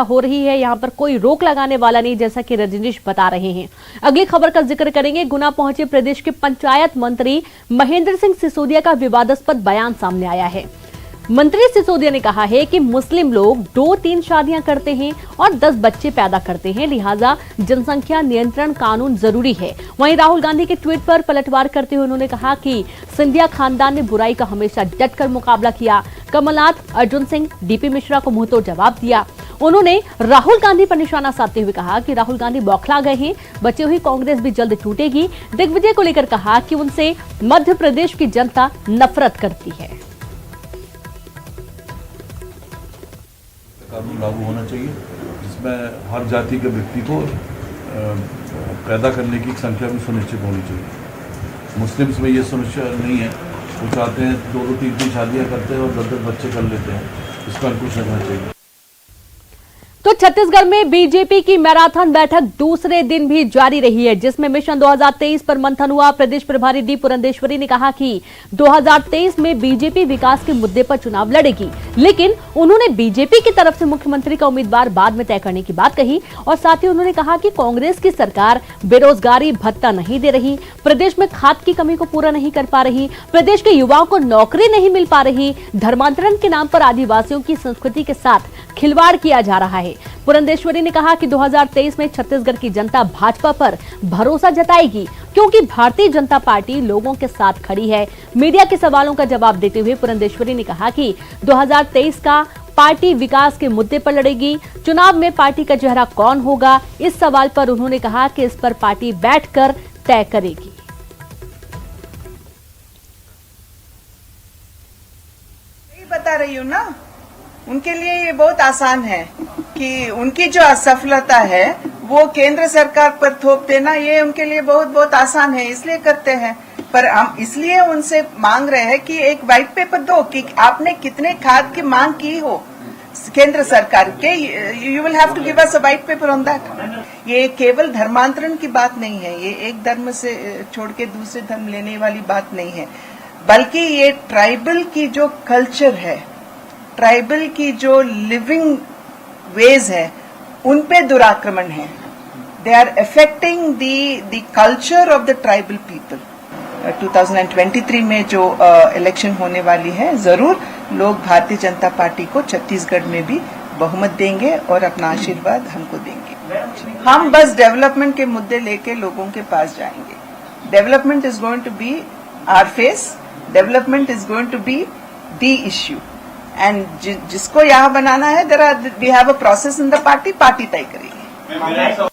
हो रही है, यहाँ पर कोई रोक लगाने वाला नहीं, जैसा कि रजनीश बता रहे हैं। अगली खबर का जिक्र करेंगे। गुना पहुंचे प्रदेश के पंचायत मंत्री महेंद्र सिंह सिसोदिया का विवादास्पद बयान सामने आया है। मंत्री सिसोदिया ने कहा है कि मुस्लिम लोग 2-3 शादियां करते हैं और 10 बच्चे पैदा करते हैं, लिहाजा जनसंख्या नियंत्रण कानून जरूरी है। वहीं राहुल गांधी के ट्वीट पर पलटवार करते हुए उन्होंने कहा कि सिंधिया खानदान ने बुराई का हमेशा डटकर मुकाबला किया। कमलनाथ, अर्जुन सिंह, डीपी मिश्रा को मुंहतोड़ जवाब दिया। उन्होंने राहुल गांधी पर निशाना साधते हुए कहा कि राहुल गांधी बौखला गए हैं, बची हुई कांग्रेस भी जल्द टूटेगी। दिग्विजय को लेकर कहा कि उनसे मध्य प्रदेश की जनता नफरत करती है। कानून लागू होना चाहिए जिसमें हर जाति के व्यक्ति को पैदा करने की संख्या भी सुनिश्चित होनी चाहिए। मुस्लिम्स में ये सुनिश्चित नहीं है, वो चाहते हैं 2-3 शादियां करते हैं और 10 बच्चे कर लेते हैं। इस पर अंकुश लगना चाहिए। तो छत्तीसगढ़ में बीजेपी की मैराथन बैठक दूसरे दिन भी जारी रही है, जिसमें मिशन 2023 पर मंथन हुआ। प्रदेश प्रभारी डी पुरंदेश्वरी ने कहा कि 2023 में बीजेपी विकास के मुद्दे पर चुनाव लड़ेगी, लेकिन उन्होंने बीजेपी की तरफ से मुख्यमंत्री का उम्मीदवार बाद में तय करने की बात कही। और साथ ही उन्होंने कहा कि कांग्रेस की सरकार बेरोजगारी भत्ता नहीं दे रही, प्रदेश में खाद की कमी को पूरा नहीं कर पा रही, प्रदेश के युवाओं को नौकरी नहीं मिल पा रही, धर्मांतरण के नाम पर आदिवासियों की संस्कृति के साथ खिलवाड़ किया जा रहा है। पुरंदेश्वरी ने कहा कि 2023 में छत्तीसगढ़ की जनता भाजपा पर भरोसा जताएगी, क्योंकि भारतीय जनता पार्टी लोगों के साथ खड़ी है। मीडिया के सवालों का जवाब देते हुए पुरंदेश्वरी ने कहा कि 2023 का पार्टी विकास के मुद्दे पर लड़ेगी। चुनाव में पार्टी का चेहरा कौन होगा, इस सवाल पर उन्होंने कहा कि इस पर पार्टी बैठकर तय करेगी। बता रही हूँ ना, उनके लिए ये बहुत आसान है कि उनकी जो असफलता है वो केंद्र सरकार पर थोप देना, ये उनके लिए बहुत बहुत आसान है, इसलिए करते हैं। पर हम इसलिए उनसे मांग रहे हैं कि एक व्हाइट पेपर दो कि आपने कितने खाद की मांग की हो केंद्र सरकार के, you will have to give us a white paper on that. ये केवल धर्मांतरण की बात नहीं है, ये एक धर्म से छोड़ के दूसरे धर्म लेने वाली बात नहीं है, बल्कि ये ट्राइबल की जो कल्चर है, ट्राइबल की जो लिविंग वेज है, उन पे दुराक्रमण है। They are affecting the culture of the tribal people. 2023 में जो इलेक्शन होने वाली है, जरूर लोग भारतीय जनता पार्टी को छत्तीसगढ़ में भी बहुमत देंगे और अपना आशीर्वाद हमको देंगे। हम बस डेवलपमेंट के मुद्दे लेके लोगों के पास जाएंगे। Development is going to be our face, development is going to be the issue, and जिसको यहाँ बनाना है, we have a process in the party, party तय करेगी।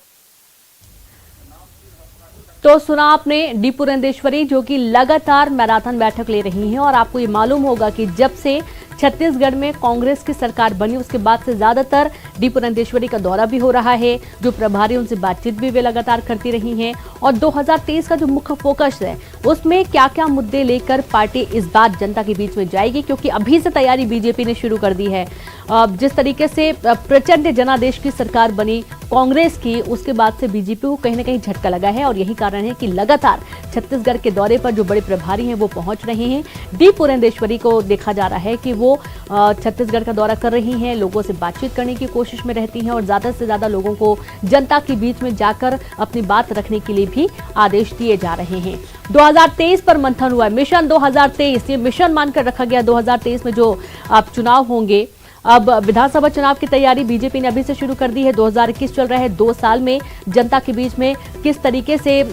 तो सुना आपने डी पुरंदेश्वरी, जो कि लगातार मैराथन बैठक ले रही हैं। और आपको ये मालूम होगा कि जब से छत्तीसगढ़ में कांग्रेस की सरकार बनी, उसके बाद से ज्यादातर डी पुरंदेश्वरी का दौरा भी हो रहा है। जो प्रभारी उनसे बातचीत भी वे लगातार करती रही हैं। और 2023 का जो मुख्य फोकस है, उसमें क्या क्या मुद्दे लेकर पार्टी इस बार जनता के बीच में जाएगी, क्योंकि अभी से तैयारी बीजेपी ने शुरू कर दी है। जिस तरीके से प्रचंड जनादेश की सरकार बनी कांग्रेस की, उसके बाद से बीजेपी को कहीं ना कहीं झटका लगा है। और यही कारण है कि लगातार छत्तीसगढ़ के दौरे पर जो बड़े प्रभारी हैं वो पहुंच रहे हैं। डी पुरंदेश्वरी को देखा जा रहा है कि वो छत्तीसगढ़ का दौरा कर रही हैं, लोगों से बातचीत करने की कोशिश में रहती हैं और ज्यादा से ज्यादा लोगों को जनता के बीच में जाकर अपनी बात रखने के लिए भी आदेश दिए जा रहे हैं। 2023 पर मंथन हुआ, मिशन 2023, ये मिशन मानकर रखा गया। 2023 में जो अब चुनाव होंगे, अब विधानसभा चुनाव की तैयारी बीजेपी ने अभी से शुरू कर दी है। 2021 चल रहा है, 2 साल में जनता के बीच में किस तरीके से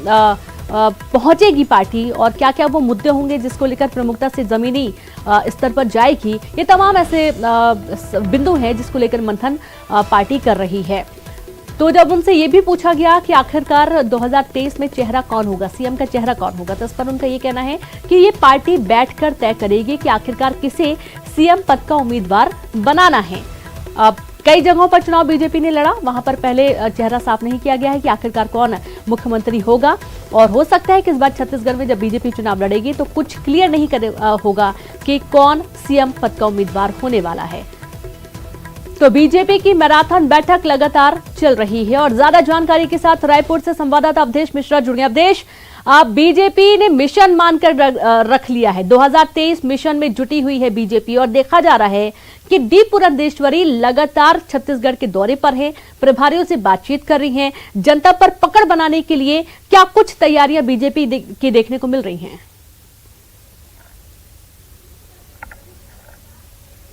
पहुंचेगी पार्टी और क्या क्या वो मुद्दे होंगे जिसको लेकर प्रमुखता से जमीनी स्तर पर जाएगी, ये तमाम ऐसे बिंदु हैं जिसको लेकर मंथन पार्टी कर रही है। तो जब उनसे ये भी पूछा गया कि आखिरकार 2023 में चेहरा कौन होगा, सीएम का चेहरा कौन होगा, तो इस पर उनका ये कहना है कि ये पार्टी बैठकर तय करेगी कि आखिरकार किसे सीएम पद का उम्मीदवार बनाना है। अब कई जगहों पर चुनाव बीजेपी ने लड़ा, वहां पर पहले चेहरा साफ नहीं किया गया है कि आखिरकार कौन मुख्यमंत्री होगा। और हो सकता है कि इस बार छत्तीसगढ़ में जब बीजेपी चुनाव लड़ेगी तो कुछ क्लियर नहीं होगा कि कौन सीएम पद का उम्मीदवार होने वाला है। तो बीजेपी की मैराथन बैठक लगातार चल रही है और ज्यादा जानकारी के साथ रायपुर से संवाददाता अवधेश मिश्रा जुड़े। अवधेश, बीजेपी ने मिशन मानकर रख लिया है। 2023 मिशन में जुटी हुई है बीजेपी और देखा जा रहा है कि डी पुरंदेश्वरी लगातार छत्तीसगढ़ के दौरे पर है, प्रभारियों से बातचीत कर रही हैं, जनता पर पकड़ बनाने के लिए क्या कुछ तैयारियां बीजेपी की देखने को मिल रही हैं?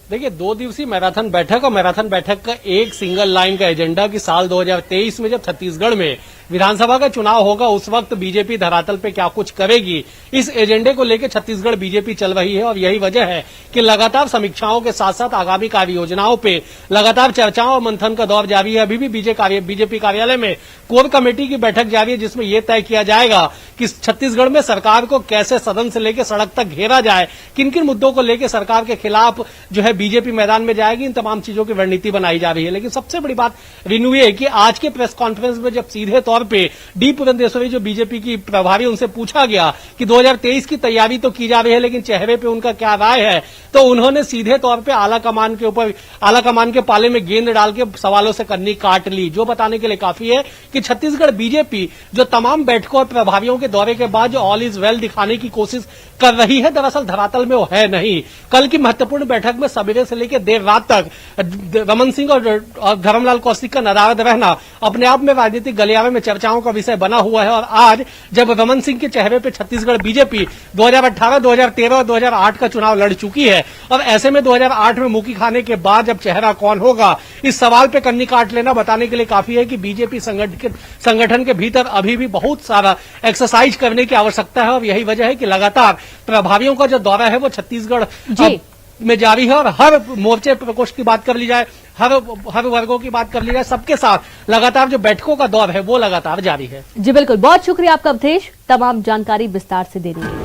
देखिए, 2 दिवसीय मैराथन बैठक और मैराथन बैठक का एक सिंगल लाइन का एजेंडा कि साल 2023 में जब छत्तीसगढ़ में विधानसभा का चुनाव होगा उस वक्त बीजेपी धरातल पे क्या कुछ करेगी, इस एजेंडे को लेकर छत्तीसगढ़ बीजेपी चल रही है। और यही वजह है कि लगातार समीक्षाओं के साथ साथ आगामी कार्य योजनाओं पे लगातार चर्चाओं और मंथन का दौर जारी है। अभी भी बीजेपी कार्यालय में कोर कमेटी की बैठक जारी है, जिसमें यह तय किया जाएगा कि छत्तीसगढ़ में सरकार को कैसे सदन से लेकर सड़क तक घेरा जाए, किन किन मुद्दों को लेकर सरकार के खिलाफ जो है बीजेपी मैदान में जाएगी, इन तमाम चीजों की रणनीति बनाई जा रही है। लेकिन सबसे बड़ी बात रिन्यू है कि आज के प्रेस कॉन्फ्रेंस में जब सीधे तौर पे डी पुरंदेश्वरी जो बीजेपी की प्रभारी, उनसे पूछा गया कि 2023 की तैयारी तो की जा रही है लेकिन चेहरे पे उनका क्या राय है, तो उन्होंने सीधे तौर पे आला कमान के पाले में गेंद डाल के सवालों से कन्नी काट ली। जो बताने के लिए काफी है कि छत्तीसगढ़ बीजेपी जो तमाम बैठकों और प्रभारियों के दौरे के बाद जो ऑल इज वेल दिखाने की कोशिश कर रही है, दरअसल धरातल में वो है नहीं। कल की महत्वपूर्ण बैठक में सवेरे से लेकर देर रात तक रमन सिंह और धर्मलाल कौशिक का नदारद रहना अपने आप में राजनीतिक गलियारे में चर्चाओं का विषय बना हुआ है। और आज जब रमन सिंह के चेहरे पे छत्तीसगढ़ बीजेपी 2018, 2013 और 2008 का चुनाव लड़ चुकी है और ऐसे में 2008 में मुकी खाने के बाद जब चेहरा कौन होगा, इस सवाल पे कन्नी काट लेना बताने के लिए काफी है कि बीजेपी संगठन के भीतर अभी भी बहुत सारा एक्सरसाइज करने की आवश्यकता है। और यही वजह है कि लगातार प्रभारियों का जो दौरा है वो छत्तीसगढ़ में जारी है और हर मोर्चे प्रकोष्ठ की बात कर ली जाए, हर वर्गों की बात कर ली जाए, सबके साथ लगातार जो बैठकों का दौर है वो लगातार जारी है। जी बिल्कुल, बहुत शुक्रिया आपका अवधेश, तमाम जानकारी विस्तार से देने के लिए।